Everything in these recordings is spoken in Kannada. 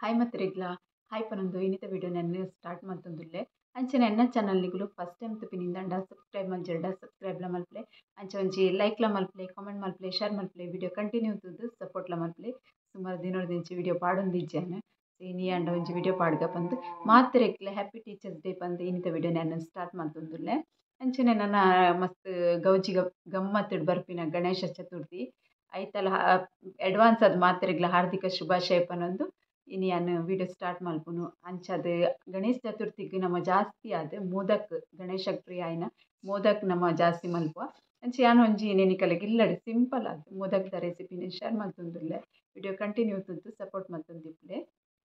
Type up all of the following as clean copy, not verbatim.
ಹಾಯ್ ಮತ್ತೆರೆಗ್ಲ ಹಾಯ್ ಪನೊಂದು ಇನ್ನಿತ ವಿಡಿಯೋ ನೆನ್ನೆ ಸ್ಟಾರ್ಟ್ ಮಲ್ತೊಂದುಲ್ಲೆ ಅಂಚನೆ ಎನ್ನ ಚಾನಲ್ನಿಗುಲು ಫಸ್ಟ್ ಟೈಮ್ ತುಪಿನಿಂದ ಸಬ್ಸ್ಕ್ರೈಬ್ ಮಂಜೆರಡ ಸಬ್ಸ್ಕ್ರೈಬ್ಲ ಮಲ್ಪಲೆ ಅಂಚೆ ಒಂಜಿ ಲೈಕ್ಲ ಮಲ್ಪಲೆ ಕಾಮೆಂಟ್ ಮಲ್ಪಲೆ ಶೇರ್ ಮಲ್ಪಲೆ ವಿಡಿಯೋ ಕಂಟಿನ್ಯೂ ತುದು ಸಪೋರ್ಟ್ಲ ಮಲ್ಪಲೆ ಸುಮಾರು ದಿನೋಡ್ದಿಂಚಿ ವಿಡಿಯೋ ಪಾಡೊಂದಿಜ್ಜೆನೆ ನೀ ಅಂಡ ಒಂಜಿ ವಿಡಿಯೋ ಪಾಡ್ಗ ಪಂದು ಮಾತೆರೆಗ್ಲ ಹ್ಯಾಪಿ ಟೀಚರ್ಸ್ ಡೇ ಪಂದು ಇನ್ನಿತ ವಿಡಿಯೋ ನೆನ್ನೆ ಸ್ಟಾರ್ಟ್ ಮಲ್ತೊಂದುಲ್ಲೆ ಅಂಚನೆ ನನ್ನ ಮಸ್ತ್ ಗೌಜಿ ಗಮ್ಮತ್ತಿಡ್ ಬರ್ಪಿನ ಗಣೇಶ ಚತುರ್ಥಿ ಐತಲ ಅಡ್ವಾನ್ಸ್ ಅದು ಮಾತೆರೆಗ್ಲ ಹಾರ್ದಿಕ ಶುಭಾಶಯ ಪನೊಂದು ಇನ್ನು ನಾನು ವಿಡಿಯೋ ಸ್ಟಾರ್ಟ್ ಮಲ್ಪುನು ಅಂಚದು ಗಣೇಶ ಚತುರ್ಥಿಗೆ ನಮ್ಮ ಜಾಸ್ತಿ ಆದ ಮೋದಕ್ ಗಣೇಶಕ್ಕೆ ಪ್ರಿಯ ಆಯ್ನ ಮೋದಕ್ ನಮ್ಮ ಜಾಸ್ತಿ ಮಲ್ಪುವ ಅಂಚೆ ನಾನು ಒಂಜಿ ನೆನಿಕಲೆಗೆ ಇಲ್ಲಡೆ ಸಿಂಪಲ್ ಆದ ಮೋದಕ್ದ ರೆಸಿಪಿನ ಶೇರ್ ಮಲ್ತೊಂದುಲ್ಲೆ ವಿಡಿಯೋ ಕಂಟಿನ್ಯೂ ತುದ್ದು ಸಪೋರ್ಟ್ ಮಲ್ತೊಂದಿಪ್ಪಲೆ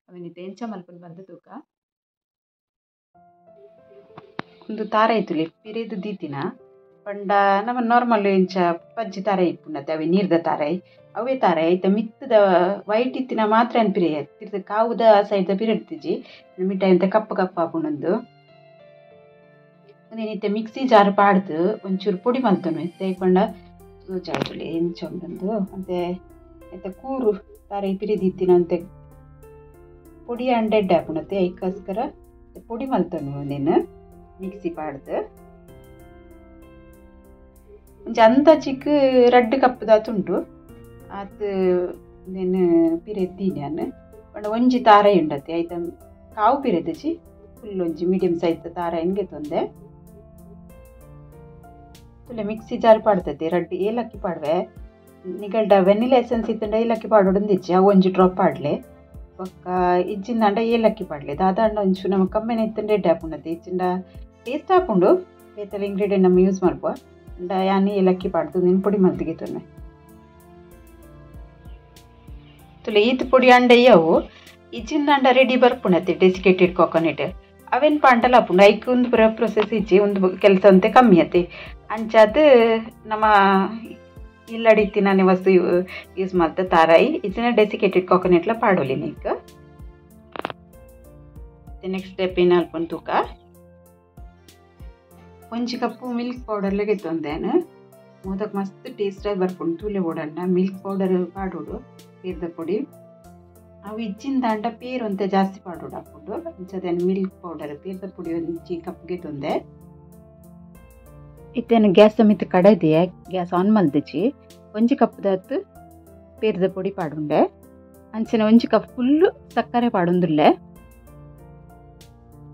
ಅವನಿತ್ತು ಎಂಚ ಮಲ್ಪುನು ಬಂದು ತೂಕ ಒಂದು ತಾರ ಇತ್ತುಲಿ ಪಿರಿದು ದೀತಿನ ಪಂಡ ನಮ್ಮ ನಾರ್ಮಲ್ ಇಂಚ ಪಜ್ಜಿ ತಾರ ಇಪ್ಪುಂಡತೆ ಅವೆ ನೀರ್ದ ತಾರೈ ಅವೇ ತಾರ ಐತ ಮಿತ್ತದ ವೈಟ್ ಇತ್ತಿನ ಮಾತ್ರ ಅನ್ಪಿರಿ ತಿರ್ದ ಕಾವುದ ಸೈಡ್ದ ಪಿರಡ್ತಿಜಿ ಮಿಠಾಯಿ ಅಂತ ಕಪ್ಪ ಕಪ್ಪ ಹಾಕೊಂಡೊಂದು ಒಂದೇನಿತ್ತೆ ಮಿಕ್ಸಿ ಜಾರ್ ಪಾಡ್ದು ಒಂಚೂರು ಪೊಡಿ ಮಲ್ತೊನು ತೇಕೊಂಡ ಸೂಚಾಯ್ತುಲಿ ಎಂಚ ಉಂಡೊಂದು ಅಂತೆ ಎಂತ ಕೂರು ತಾರ ಪಿರಿದಿತ್ತಿನ ಅಂತೆ ಪೊಡಿ ಅಂಡೆಡ್ಡೆ ಹಾಕೊಂಡತೆ ಐಕೋಸ್ಕರ ಪೊಡಿ ಮಲ್ತೊನು ಒಂದೇನು ಮಿಕ್ಸಿ ಪಾಡ್ದು ಒಂಚ ಅಂದ ಚಿಕ್ಕ ರಡ್ಡು ಕಪ್ಪದಾತುಂಟು ಅದು నేను ಪಿರೆದ್ದೀನಿ ನಾನು ಪಂಡ ಒಂಜಿ ತಾರ ಉಂಡತೆ ಐತ ಕಾವು ಪಿರೆದಚಿ ಫುಲ್ ಒಂಜಿ ಮೀಡಿಯಂ ಸೈಜ್ ತಾರ ಹೆಂಗೆ ತೊಂದೆ ತುಲೆ ಮಿಕ್ಸಿ ಜಾರ್ ಪಾಡ್ತದೆ ರಡ್ಡು ಏಲಕ್ಕಿ ಪಾಡ್ವೆ ನಿಗಲ್ಡ ವೆನಿಲಾ ಎಸೆನ್ಸ್ ಇತ್ತಂಡ ಏಲಕ್ಕಿ ಪಾಡೋಡೊಂದಿಜ್ಜಿ ಅವು ಒಂಜಿ ಡ್ರಾಪ್ ಪಾಡ್ಲೆ ಒಕ್ಕ ಇಜ್ಜಿಂದ ಅಂಡ ಏಲಕ್ಕಿ ಪಾಡ್ಲೆ ದಾದಾಂಡ ಒಂಚು ನಮಗೆ ಕಮ್ಮಿನ ಇತ್ತಂಡ ಎಡ್ಡೆ ಹಾಕೊಂಡತೆ ಇಜ್ಜಿಂದ ಟೇಸ್ಟ್ ಹಾಕೊಂಡು ಬೇತಲ ಇಂಗ್ರೀಡಿಯೆಂಟ್ ನಮ್ಮ ಯೂಸ್ ಮಾಡ್ಕೋ ಅಂಡ ಯಾನಿ ಏಲಕ್ಕಿ ಪಾಡ್ದು ನಿನ್ನ ಪೊಡಿ ಮಲ್ತಿಗೆ ತೊನ್ನೆ ತುಲೆ ಈತ್ ಪೊಡಿ ಅಂಡಯ್ಯವು ಇಜ್ಜಿಂದ ರೆಡಿ ಬರ್ಪುಣತೆ ಡೆಸಿಕೇಟೆಡ್ ಕೋಕೋನಟ್ ಅವೇನು ಪಾಂಡಲ್ಲ ಹಾಪುಂಡು ಐಕ್ ಒಂದು ಪ್ರೊಸೆಸ್ ಇಜ್ಜಿ ಒಂದು ಕೆಲಸ ಅಂತೆ ಕಮ್ಮಿ ಆತೆ ಅಂಚಾದ ನಮ್ಮ ಇಲ್ಲಡಿತ್ತಿನ ವಸ್ತು ಯೂಸ್ ಮಾಡ್ತಾ ತಾರಾಯಿ ಇಜ್ಜಿನ ಡೆಸಿಕೇಟೆಡ್ ಕೋಕೋನಟ್ಲ ಪಾಡೋಲಿ ನೀಕ್ ನೆಕ್ಸ್ಟ್ ಸ್ಟೆಪ್ ಏನು ಅಲ್ಪೊಂದು ತೂಕ ಒಂಜಿ ಕಪ್ಪು ಮಿಲ್ಕ್ ಪೌಡರ್ಲೆಗೆ ತೊಂದೇನು ಮೋದಕ್ ಮಸ್ತ್ ಟೇಸ್ಟಾಗಿ ಬರ್ಪುಂಡು ತೂಲೆ ಓಡಣ್ಣ ಮಿಲ್ಕ್ ಪೌಡರ್ ಪಾಡೋಡು ಪೇರ್ದ ಪೊಡಿ ಅವು ಇಜ್ಜಿಂದ ಅಂಡ ಪೇರು ಅಂತ ಜಾಸ್ತಿ ಪಾಡೋಡು ಹಾಕೊಂಡು ಇಂಚದೇನು ಮಿಲ್ಕ್ ಪೌಡರ್ ಪೇರ್ದ ಪೊಡಿ ಒಂಜಿ ಕಪ್ಗೆ ತೊಂದೆ ಇತ್ತೇನು ಗ್ಯಾಸ್ ಸಮೇತ ಕಡದೆ ಗ್ಯಾಸ್ ಆನ್ ಮಲ್ದಿಚ್ಚಿ ಒಂಜಿ ಕಪ್ದಾತು ಪೇರ್ದ ಪೊಡಿ ಪಾಡುಂಡೆ ಅಂಚನೆ ಒಂಜಿ ಕಪ್ ಫುಲ್ಲು ಸಕ್ಕರೆ ಪಾಡೊಂದುಲ್ಲೆ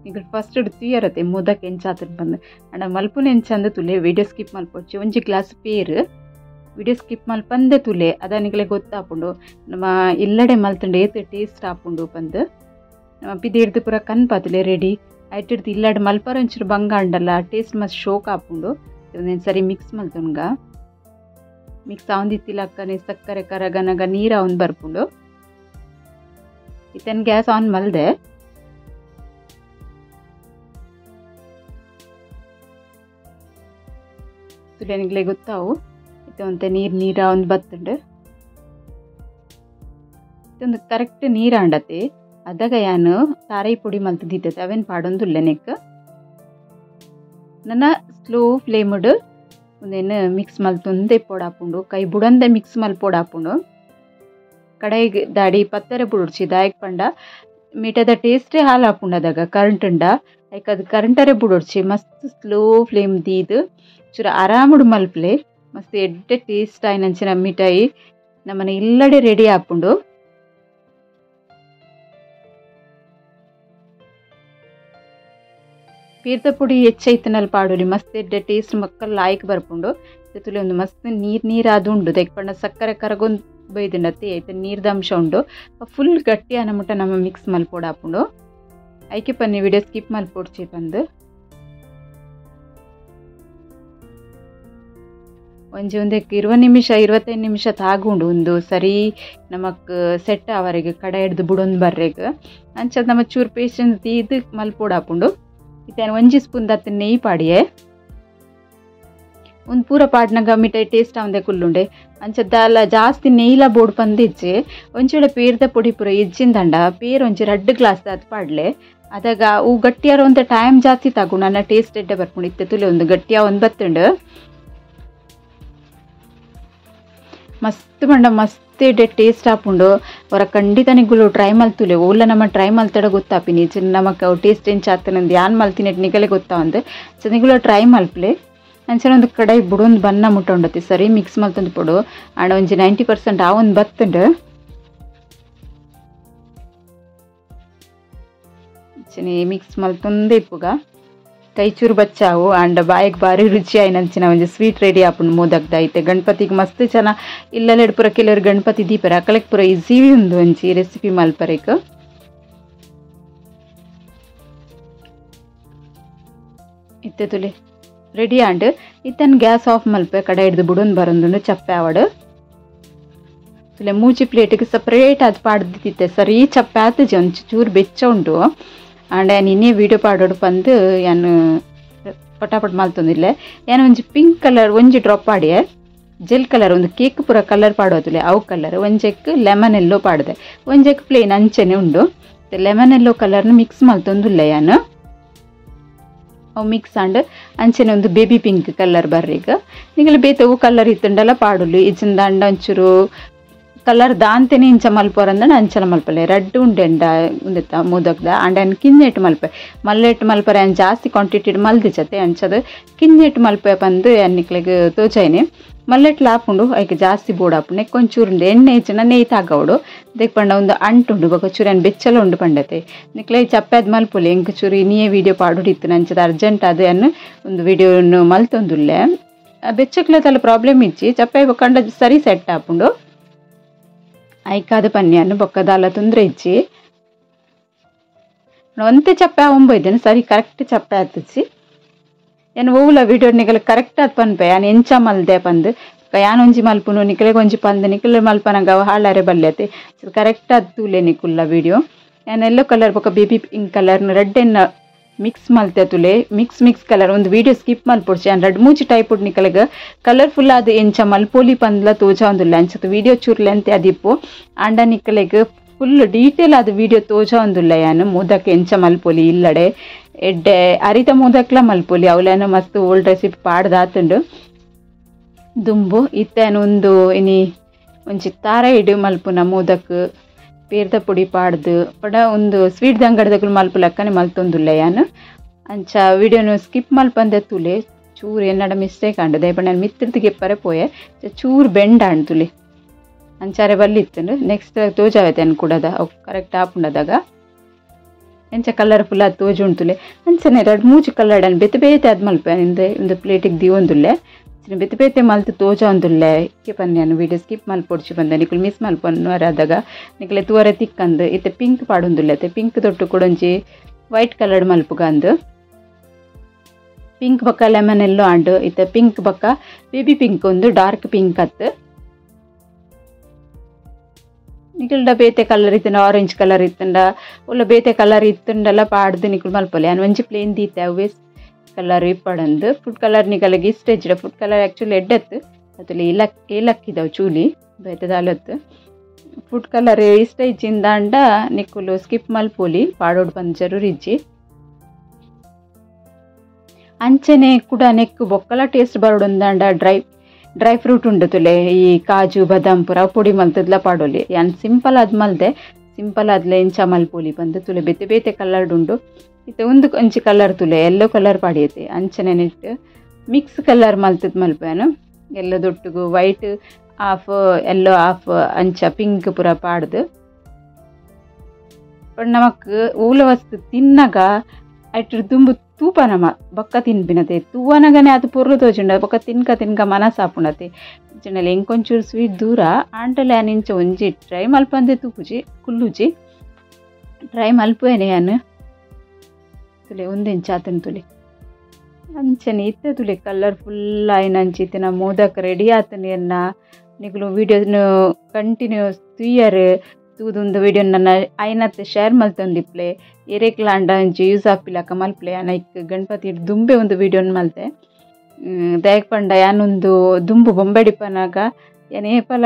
ಈಗ ಫಸ್ಟ್ ತುಯ್ಯರತ್ತೆ ಮೋದಕ್ಕೆ ಎಂಚಾತದ ಬಂದು ಅಂಡ ಮಲ್ಪುನ ಎಂಚಂದ ತುಲೆ ವಿಡಿಯೋ ಸ್ಕಿಪ್ ಮಲ್ಪೊಚ್ಚಿ ಒಂಜಿ ಗ್ಲಾಸ್ ಪೇರು ವಿಡಿಯೋ ಸ್ಕಿಪ್ ಮಲ್ಪಂದೆ ತುಲೆ ಅದನಿಗಲೆ ಗೊತ್ತಾಪುಂಡು ನಮ್ಮ ಇಲ್ಲಡೆ ಮಲ್ತಂಡು ಏತು ಟೇಸ್ಟ್ ಆಪುಂಡು ಬಂದು ನಮ್ಮ ಪಿದಿಡ್ದು ಪೂರ ಕನ್ಪಾತುಲೆ ರೆಡಿ ಐಟಿಡ್ದು ಇಲ್ಲಡೆ ಮಲ್ಪರ ಒಂಚೂರು ಬಂಗ ಅಂಡಲ್ಲ ಟೇಸ್ಟ್ ಮಸ್ತ್ ಶೋಕ್ ಆಪುಂಡು ಒಂದೇನು ಸರಿ ಮಿಕ್ಸ್ ಮಲ್ತೊನ್ಗ ಮಿಕ್ಸ್ ಆವಂದಿತ್ತಿಲಕ್ಕನೆ ಸಕ್ಕರೆ ಕರಗನಗ ನೀರ ಅವನ್ ಬರ್ಪುಂಡು ಇತ್ತೇನು ಗ್ಯಾಸ್ ಆನ್ ಮಲ್ದೆ ತುಲೆನಿಗ್ಲೆ ಗೊತ್ತಾವು ಇತ್ತೊಂತೆ ನೀರ ಒಂದು ಬತ್ತುಂಡು ಇದೊಂದು ಕರೆಕ್ಟ್ ನೀರ ಅಂಡತೆ ಅದಾಗ ಯಾನು ತಾರೈ ಪೊಡಿ ಮಲ್ತದಿದ್ದತೆ ಅವೇನು ಪಾಡೊಂದುಲ್ಲೆ ನೆಕ್ ನನ್ನ ಸ್ಲೋ ಫ್ಲೇಮ್ಡ್ ಒಂದೇನು ಮಿಕ್ಸ್ ಮಲ್ತೊಂದೆ ಪೊಡಾಪುಂಡು ಕೈ ಬುಡಂದೆ ಮಿಕ್ಸ್ ಮಲ್ಪೊಡಾಪುಂಡು ಕಡೆಗೆ ದಾಡಿ ಪತ್ತರೆ ಬುಡುಡ್ಚಿ ದಾಯಕ್ ಪಂಡ ಮೀಟದ ಟೇಸ್ಟೇ ಹಾಲು ಹಾಪುಂಡು ಅದಾಗ ಕರೆಂಟ್ ಉಂಡ ಐಕ್ ಅದು ಕರೆಂಟರೇ ಬುಡುಡ್ಚಿ ಮಸ್ತ್ ಸ್ಲೋ ಫ್ಲೇಮ್ ದೀದು ಚೂರ ಆರಾಮುಡು ಮಲ್ಪಲೆ ಮಸ್ತ್ ಎಡ್ಡೆ ಟೇಸ್ಟ್ ಆಯ್ನಂಚಿನ ಮಿಠಾಯಿ ನಮ್ಮನೆ ಇಲ್ಲಡೆ ರೆಡಿ ಆಪುಂಡು ಪೀರ್ದ ಪುಡಿ ಹೆಚ್ಚೈತನಲ್ಲಿ ಪಾಡೋಲಿ ಮಸ್ತ್ ಎಡ್ಡೆ ಟೇಸ್ಟ್ ಮಕ್ಕಳು ಲಾಯ್ಕ್ ಬರ್ಪುಂಡು ತುಲೆ ಒಂದು ಮಸ್ತ್ ನೀರ್ ಅದು ಉಂಡು ತೆಗ್ಪಂಡ ಸಕ್ಕರೆ ಕರಗೊಂದು ಬೈದಿಂಡತ್ತೆ ಐತೆ ನೀರ್ದ ಅಂಶ ಉಂಡು ಫುಲ್ ಗಟ್ಟಿ ಅನ್ನಮುಟ ನಮ್ಮ ಮಿಕ್ಸ್ ಮಲ್ಪೋಡು ಹಾಪುಂಡು ಐಕೆ ಪನ್ನಿ ವಿಡಿಯೋ ಸ್ಕಿಪ್ ಮಲ್ಪೋಡ್ಚಿ ಬಂದು ಒಂಜಿ ಒಂದಕ್ಕೆ 20 ನಿಮಿಷ 25 ನಿಮಿಷ ತಾಗುಂಡು ಒಂದು ಸರಿ ನಮಕ್ ಸೆಟ್ ಅವರೆಗೆ ಕಡೆ ಹಿಡ್ದು ಬುಡೊಂದು ಬರ್ರೆಗ್ ಅಂಚದ ನಮ್ಮ ಚೂರು ಪೇಷನ್ಸ್ ತೀದು ಮಲ್ಪೋಡು ಹಾಪುಂಡು ಇತ್ತೇನು ಒಂಜಿ ಸ್ಪೂನ್ ದತ್ತ ನೆಯ್ಯಿ ಪಾಡಿಯೇ ಒಂದು ಪೂರ ಪಾಡ್ನಾಗ ಮಿಠಾಯಿ ಟೇಸ್ಟ್ ಅವಂದೆ ಕುಲ್ಲುಂಡೆ ಅಂಚದ್ದಲ್ಲ ಜಾಸ್ತಿ ನೆಯ್ಲ ಬೋರ್ಡ್ ಪಂದಿಚ್ಚೆ ಒಂಚೂಡೆ ಪೇರ್ದ ಪೊಡಿ ಪೂರ ಇಜ್ಜಿಂದಂಡ ಪೇರ್ ಒಂಚಿ 2 ಗ್ಲಾಸ್ ಅದು ಪಾಡ್ಲೆ ಅದಾಗ ಅವು ಗಟ್ಟಿಯಾರ ಒಂದು ಟೈಮ್ ಜಾಸ್ತಿ ತಗೊಂಡು ನನ್ನ ಟೇಸ್ಟ್ ಎಡ್ಡೆ ಬರ್ಕೊಂಡು ಇತ್ತೆ ತುಲೆ ಒಂದು ಗಟ್ಟಿಯ ಒಂದು ಬತ್ತುಂಡು ಮಸ್ತ್ ಬಂಡ ಮಸ್ತ್ ಎಡ್ಡೆ ಟೇಸ್ಟ್ ಆಪುಂಡು ಅವರ ಖಂಡಿತ ನಿಗುಲು ಟ್ರೈ ಮಲ್ತುಲೆ ಓಲ್ಲ ನಮ್ಮ ಟ್ರೈ ಮಲ್ತಡ ಗೊತ್ತಾಪಿನಿ ನಮಕ್ ಟೇಸ್ಟ್ ಎಂಚ ಆತನಂದು ಯಾನ್ ಮಲ್ತಿನೆಟ್ ನಿಗಲೆ ಗೊತ್ತಾ ಒಂದು ಸೊ ನಿಗುಲು ಟ್ರೈ ಮಲ್ಪ್ಲೆ ಅಂಚನೆ ಒಂದು ಕಡಾಯಿ ಬುಡೊಂದು ಬನ್ನ ಮುಟ್ಟ ಉಂಡತಿ ಸರಿ ಮಿಕ್ಸ್ ಮಲ್ತೊಂದು ಪೊಡು ಆಂಡ ಒಂಜಿ 90% ಆ ಒಂದು ಬತ್ತುಂಡು ಮಿಕ್ಸ್ ಮಲ್ತೊಂದೇ ಇಪ್ಪುಗ ಕೈಚೂರು ಬಚ್ಚಾವು ಆಂಡ ಬಾಯಿಗೆ ಬಾರಿ ರುಚಿ ಆಯ್ನಂಚಿನ ಒಂಜಿ ಸ್ವೀಟ್ ರೆಡಿ ಆಪುಂಡು ಮೋದಕ್ದ ಐತೆ ಗಣಪತಿಗೆ ಮಸ್ತ್ ಚೆನ್ನ ಇಲ್ಲೆಲ್ಲ ಪೂರ ಕೆಲವರು ಗಣಪತಿ ದೀಪರ ಅಕಲೆಕ್ ಪೂರ ಈಸಿ ಉಂದು ಒಂಜಿ ರೆಸಿಪಿ ಮಲ್ಪರೆಕ್ ಇತ್ತೆ ತುಲೆ ರೆಡಿ ಆಂಡ್ ಇತ್ತನ್ ಗ್ಯಾಸ್ ಆಫ್ ಮಲ್ಪೆ ಕಡೆ ಹಿಡ್ದು ಬುಡೊಂದು ಬರೊಂದುಂಡು ಚಪ್ಪೆ ಆವಡು ತುಲೆ ಮೂಜಿ ಪ್ಲೇಟಿಗೆ ಸಪ್ರೇಟ್ ಅದು ಪಾಡ್ದಿತ್ತೆ ಸರಿ ಚಪ್ಪೆ ಆತಜಿ ಒಂಚು ಚೂರು ಬೆಚ್ಚ ಉಂಟು ಆಂಡ ಏನು ಇನ್ನೇ ವೀಡಿಯೋ ಪಾಡೋಡು ಬಂದು ಏನು ಪಟಾಪಟ್ ಮಲ್ತೊಂದಿಲ್ಲ ಏನು ಒಂಜಿ ಪಿಂಕ್ ಕಲರ್ ಒಂಜಿ ಡ್ರಾಪ್ ಪಾಡಿಯೆ ಜೆಲ್ ಕಲರ್ ಒಂದು ಕೇಕ್ ಪೂರ ಕಲರ್ ಪಾಡೋದಿಲ್ಲ ಅವು ಕಲರ್ ಒಂಜೆಕ್ ಲೆಮನ್ ಎಲ್ಲೋ ಪಾಡಿದೆ ಒಂಜೆಕ್ ಪ್ಲೇನ್ ಅಂಚೆನೆ ಉಂಡು ಲೆಮನ್ ಎಲ್ಲೋ ಕಲರ್ನ ಮಿಕ್ಸ್ ಮಲ್ತೊಂದಿಲ್ಲ ಏನು ಅವು ಮಿಕ್ಸ್ ಆಂಡ್ ಅಂಚೆನೆ ಒಂದು ಬೇಬಿ ಪಿಂಕ್ ಕಲರ್ ಬರ್ರೀಗ ನಿಗಲು ಬೇತವು ಕಲರ್ ಇತ್ತುಂಡಲ್ಲ ಪಾಡುಲು ಇಜಿಂದ ಅಂಡ ಒಂಚೂರು ಕಲರ್ ದಾಂತೆನೆ ಇಂಚ ಮಲ್ಪೋರಂದ ಅಂಚಲ ಮಲ್ಪಲೆ ರೆಡ್ ಉಂಡೆಂಡ ಉಂದೆತ್ತ ಮೋದಕ್ದ ಅಂಡ ಕಿನ್ನೆಟ್ ಮಲ್ಪೆ ಮಲ್ಲೆಟ್ ಮಲ್ಪರೆ ಅನ್ ಜಾಸ್ತಿ ಕ್ವಾಂಟಿಟಿ ಮಲ್ದಿಚತೆ ಅಂಚದು ಕಿನ್ನೆಟ್ ಮಲ್ಪೆ ಬಂದು ಅನ್ನಿಕ್ಲೆಗ್ ತೋಚಾಯ್ನೆ ಮಲ್ಲೆಟ್ ಲಾಪುಂಡು ಐಕೆ ಜಾಸ್ತಿ ಬೋಡಾಪುಂಡು ಎಕ್ಕೊಂಚೂರುಂಡು ಎಣ್ಣೆ ಹೆಚ್ಚಿನ ನೆಯ್ ತಾಗವಡು ದೇಕ್ ಪಂಡ ಒಂದು ಅಂಟುಂಡು ಬೊಕ ಚೂರು ಏನು ಬೆಚ್ಚಲ ಉಂಡು ಪಂಡತೆ ನಿಕ್ಲೆ ಚಪ್ಪೆದ್ ಮಲ್ಪೊಲಿ ಎಂಕ್ ಚೂರು ನೀಯೇ ವೀಡಿಯೋ ಪಾಡುಡಿತ್ತು ನಂಚದ ಅರ್ಜೆಂಟ್ ಅದು ಅನ್ನು ಒಂದು ವೀಡಿಯೋನು ಮಲ್ತೊಂದುಲ್ಲೆ ಬೆಚ್ಚಕ್ಲತಲ್ಲ ಪ್ರಾಬ್ಲಮ್ ಇಚ್ಚಿ ಚಪ್ಪೆ ಕಂಡ ಸರಿ ಸೆಟ್ ಆಪುಂಡು ಐಕಾದ ಪನ್ಯನು ಬೊಕ್ಕದಾಲ ತೊಂದರೆ ಇಚ್ಚಿ ಒಂತೆ ಚಪ್ಪೆ ಒಂಬೈದೇನು ಸರಿ ಕರೆಕ್ಟ್ ಚಪ್ಪೆ ಆತಚ್ಚಿ ಏನು ಓವುಲ ವೀಡಿಯೋ ನಿಗಲ ಕರೆಕ್ಟ್ ಆದ್ ಪನ್ಪೆ ಯಾನು ಎಂಚ ಮಲ್ದೆ ಪಂದು ಯಾನೊಂಜಿ ಮಲ್ಪುನು ನಿಕಲೆಗೆ ಒಂಜಿ ಪಂದು ನಿಕಲೆ ಮಲ್ಪನಗ ಹಾಳಾರೆ ಬಲ್ಯತೆ ಕರೆಕ್ಟ್ ಆದ್ ತೂಲೆ ನಿಕುಲ್ಲ ವೀಡಿಯೋ ಏನು ಎಲ್ಲೋ ಕಲರ್ ಬೊಕ್ಕ ಬೇಬಿ ಪಿಂಕ್ ಕಲರ್ನ ರೆಡ್ ಎನ್ನ ಮಿಕ್ಸ್ ಮಲ್ತೆ ತುಲೆ ಮಿಕ್ಸ್ ಕಲರ್ ಒಂದು ವೀಡಿಯೋ ಸ್ಕಿಪ್ ಮಲ್ಪೊಡ್ಸಿ ಅನ್ ರೆಡ್ ಮೂಜಿ ಟೈಪ್ ಉಡ್ ನಿಕಲೆಗ ಕಲರ್ಫುಲ್ ಆದ ಎಂಚ ಮಲ್ಪೋಲಿ ಪಂದ್ಲ ತೋಜಾ ಒಂದುಲ್ಲ ಅಂಚತ್ತು ವೀಡಿಯೋ ಚೂರ್ಲೆಂತೆ ಅದಿಪ್ಪು ಆಂಡ ನಿಕಲೆಗ್ ಫುಲ್ ಡೀಟೇಲ್ ಆದ ವೀಡಿಯೋ ತೋಜಾ ಒಂದುಲ್ಲ ಯಾನು ಮೋದಕ್ಕೆ ಎಂಚ ಮಲ್ಪೊಲಿ ಇಲ್ಲಡೆ ಎಡ್ಡೆ ಅರಿತ ಮೋದಕ್ಲ ಮಲ್ಪೊಲಿ ಅವಲೇನು ಮಸ್ತ್ ಓಲ್ಡ್ ರೆಸಿಪಿ ಪಾಡ್ದಾತುಂಡು ದುಂಬು ಇತ್ತೇನು ಒಂದು ಇನಿ ಒಂಚಿ ತಾರ ಇಡು ಮಲ್ಪುನ ಮೋದಕ್ ಪೇರ್ದ ಪುಡಿ ಪಾಡ್ದು ಪಡ ಒಂದು ಸ್ವೀಟ್ ದಂಗಡದಗಳು ಮಲ್ಪ ಲೆಕ್ಕನೆ ಮಲ್ತೊಂದುಲ್ಲ ಯಾನು ಅಂಚ ವಿಡಿಯೋನು ಸ್ಕಿಪ್ ಮಲ್ಪಂದೆ ತುಲೆ ಚೂರು ಎನ್ನಡ ಮಿಸ್ಟೇಕ್ ಆಂಡು ದಯಪಂಡ ನಾನು ಮಿತ್ರದಿಗೆ ಪರೆ ಪೋಯೆ ಚೂರು ಬೆಂಡ ಆಂಡು ತುಲೆ ಅಂಚಾರೆ ಬಲ್ಲಿತ್ತು ನೆಕ್ಸ್ಟ್ ತೋಜಾವೈತೆ ಅನ್ ಕೂಡದ ಅವು ಕರೆಕ್ಟ್ ಆಪುಂಡದಾಗ ಎಂಚ ಕಲರ್ಫುಲ್ ಅದು ತೋಜು ಉಂಟುಲೆ ಅಂಚನೆ ಎರಡು ಮೂಜಿ ಕಲರ್ ಅನ್ ಬೆತ್ತ ಬೇತೆ ಅದು ಮಲ್ಪೆ ಅಂದ್ರೆ ಒಂದು ಪ್ಲೇಟಿಗೆ ದಿವೊಂದುಲ್ಲೆ ಬೆತ್ತ ಬೇತೆ ಮಲ್ತು ತೋಜಾ ಒಂದುಲ್ಲೆ ಇಕ್ಕೆ ಪನ್ಯಾನು ವೀಡಿಯೋ ಸ್ಕಿಪ್ ಮಲ್ಪೊಡ್ಚಿ ಬಂದೆ ನಿಕುಲು ಮಿಸ್ ಮಲ್ಪೊನ್ನವರಾದಾಗ ನಿಕಲೆ ತೂವರೆ ತಿಕ್ಕಂದು ಇತ್ತೆ ಪಿಂಕ್ ಪಾಡೊಂದುಲ್ಲೆ ಪಿಂಕ್ ತೊಟ್ಟು ಕೊಡೊಂಜಿ ವೈಟ್ ಕಲರ್ಡ್ ಮಲ್ಪುಗಂದು ಪಿಂಕ್ ಬೊಕ್ಕ ಲೆಮನ್ ಎಲ್ಲೋ ಆಂಡು ಇತ್ತೆ ಪಿಂಕ್ ಬೊಕ್ಕ ಬೇಬಿ ಪಿಂಕ್ ಒಂದು ಡಾರ್ಕ್ ಪಿಂಕ್ ಅತ್ತು ನಿಕಲ್ಡ ಬೇತೆ ಕಲರ್ ಇತ್ತಂಡ ಆರೆಂಜ್ ಕಲರ್ ಇತ್ತಂಡ ಒಲ್ಲ ಬೇತೆ ಕಲರ್ ಇತ್ತಂಡಲ್ಲ ಪಾಡ್ದು ನಿಕುಲು ಮಲ್ಪೊಲೆ ಅನ್ ಒಂಜಿ ಪ್ಲೇನ್ ದೀತೆ ಅವೇ ಕಲರ್ ಇಪ್ಪಡಂದು ಫುಡ್ ಕಲರ್ ನಿಕಲೆಗೆ ಇಷ್ಟ ಇಜ್ಜಿಡ ಫುಡ್ ಕಲರ್ ಆ್ಯಕ್ಚುಲಿ ಎಡ್ಡತ್ತು ಅದಲ್ಲಿ ಏಲಕ್ಕಿದಾವೆ ಚೂಲಿ ಬೇತದಾಲತ್ತು ಫುಡ್ ಕಲರ್ ಇಷ್ಟ ಇಜ್ಜಿಂದ ಅಂಡ ನಿಕುಲು ಸ್ಕಿಪ್ ಮಲ್ಪೊಲಿ ಪಾಡೋಡು ಬಂದು ಜರೂರು ಇಜ್ಜಿ ಅಂಚನೆ ಕೂಡ ನೆಕ್ಕು ಬೊಕ್ಕಲ ಟೇಸ್ಟ್ ಬರೋಡೊಂದಂಡ ಡ್ರೈ ಫ್ರೂಟ್ ಉಂಡು ತುಲೆ ಈ ಕಾಜು ಬಾದಾಮ್ ಪೂರ ಪುಡಿ ಮಲ್ತದ್ಲ ಪಾಡೋಲಿ ಯಾನ್ ಸಿಂಪಲ್ ಆದ್ ಮಲ್ದೆ ಸಿಂಪಲ್ ಆದ್ಲೆ ಇಂಚ ಮಲ್ಪೋಲಿ ಬಂದು ತುಲೆ ಬೇತೆ ಬೇತೆ ಕಲರ್ಡ್ ಉಂಡು ಇತ್ತೆ ಒಂದು ಒಂಚಿ ಕಲರ್ ತುಲೆ ಎಲ್ಲೋ ಕಲರ್ ಪಾಡಿಯತೆ ಅಂಚನೆ ನೆಟ್ಟು ಮಿಕ್ಸ್ ಕಲರ್ ಮಲ್ತದ್ ಮಲ್ಪೇನು ಎಲ್ಲ ದೊಟ್ಟುಗು ವೈಟ್ ಹಾಫ್ ಎಲ್ಲೋ ಹಾಫ್ ಅಂಚ ಪಿಂಕ್ ಪೂರ ಪಾಡ್ದು ನಮಕ್ ಊಲ ವಸ್ತು ತಿನ್ನಗ ಅಟ್ರ ತುಂಬು ತೂಪ ನಮ ಬೊಕ್ಕ ತಿನ್ಪಿನತೆ ತೂವನಗನೆ ಅದು ಪೊರ್ಲು ತೋಜುಂಡ ಬೊಕ್ಕ ತಿನ್ಕ ಮನಸಾಪುಣತೆ ಜನಲ್ಲ ಎಂಕೊಂಚೂರು ಸ್ವೀಟ್ ದೂರ ಆಂಟಲೆ ಅನಿಂಚ ಒಂಜಿ ಟ್ರೈ ಮಲ್ಪಂದೆ ತೂಪುಜಿ ಕುಲ್ಲುಜಿ ಟ್ರೈ ಮಲ್ಪೇನೆ ಅನ್ನು ತುಲೆ ಒಂದೆಂಚ ಆತನ ತುಲೆ ಅಂಚನೆ ಇತ್ತೆ ತುಲೆ ಕಲರ್ಫುಲ್ ಆಯ್ನಂಚಿತ್ತಿನ ಮೋದಕ್ ರೆಡಿ ಆತನ ಎನ್ನ ನಿಗುಲು ವೀಡಿಯೋನು ಕಂಟಿನ್ಯೂಸ್ ತುಯ್ಯರ್ ತೂದೊಂದು ವೀಡಿಯೋ ನನ್ನ ಐನತ್ತೆ ಶೇರ್ ಮಲ್ತೊಂದಿಪ್ಲೆ ಎರೆಕ್ಲಾಂಡ ಅಂಚು ಯೂಸ್ ಆಪಿಲಕ ಮಲ್ಪ್ಲೆ ನೈಕ್ ಗಣಪತಿ ದುಂಬೆ ಒಂದು ವೀಡಿಯೋನ ಮಲ್ತೆ ದಯಕ್ ಪಂಡ ಯಾನೊಂದು ದುಂಬು ಬೊಂಬೆಡಿಪನಾಗ ಏನೇ ಪಲ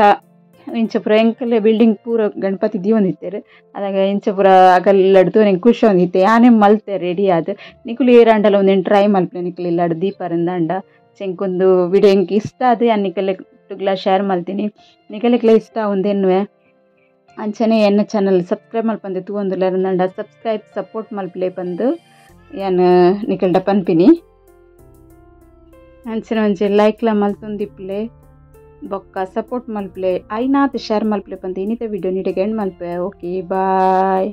ಇಂಚ ಪುರ ಎಂಕಲೆ ಬಿಲ್ಡಿಂಗ್ ಪೂರ ಗಣಪತಿ ದಿವೊಂದಿತ್ತೇರು ಅದಾಗ ಇಂಚ ಪುರ ಅಗಲ್ಲಡ್ದು ನಂಗೆ ಖುಷಿ ಒಂದಿತ್ತೆ ಯಾನೇ ಮಲ್ತೆ ರೆಡಿ ಆದ ನಿಕುಲು ಏರಂಡಲ ಒಂದೇನು ಟ್ರೈ ಮಲ್ಪೆ ನಿಕುಲು ಇಲ್ಲಾಡು ದೀಪಾರಿಂದ ಅಂಡ ಚೆಂಕೊಂದು ವಿಡಿಯೋ ಎಂಕ್ ಇಷ್ಟ ಆದ ಅನ್ನಿಕಲೆ ಒಟ್ಟುಗ್ಲ ಶೇರ್ ಮಾಡ್ತೀನಿ ನಿಗಲಿಗ್ಲ ಇಷ್ಟ ಒಂದೇನುವೆ ಅಂಚನೆ ಎನ್ನ ಚಾನಲ್ ಸಬ್ಸ್ಕ್ರೈಬ್ ಮಲ್ಪಂದೆ ತೂವೊಂದುಲ್ಲೆರ್ ನಂಡ ಸಬ್ಸ್ಕ್ರೈಬ್ ಸಪೋರ್ಟ್ ಮಲ್ಪಲೆ ಬಂದು ಯಾನು ನಿಕಲ್ಡ ಪನ್ಪಿನಿ ಅಂಚನೆ ಒಂಜಿ ಲೈಕ್ಲ ಮಲ್ತೊಂದಿಪ್ಲೆ ಬೊಕ್ಕ ಸಪೋರ್ಟ್ ಮಲ್ಪಲೆ ಐನಾತ್ ಶೇರ್ ಮಲ್ಪಲೆ ಬಂದು ಇನ್ನಿತ ವಿಡಿಯೋ ನಿಡೆಗೆ ಎಂಡ್ ಮಲ್ಪೆ ಓಕೆ ಬಾಯ್.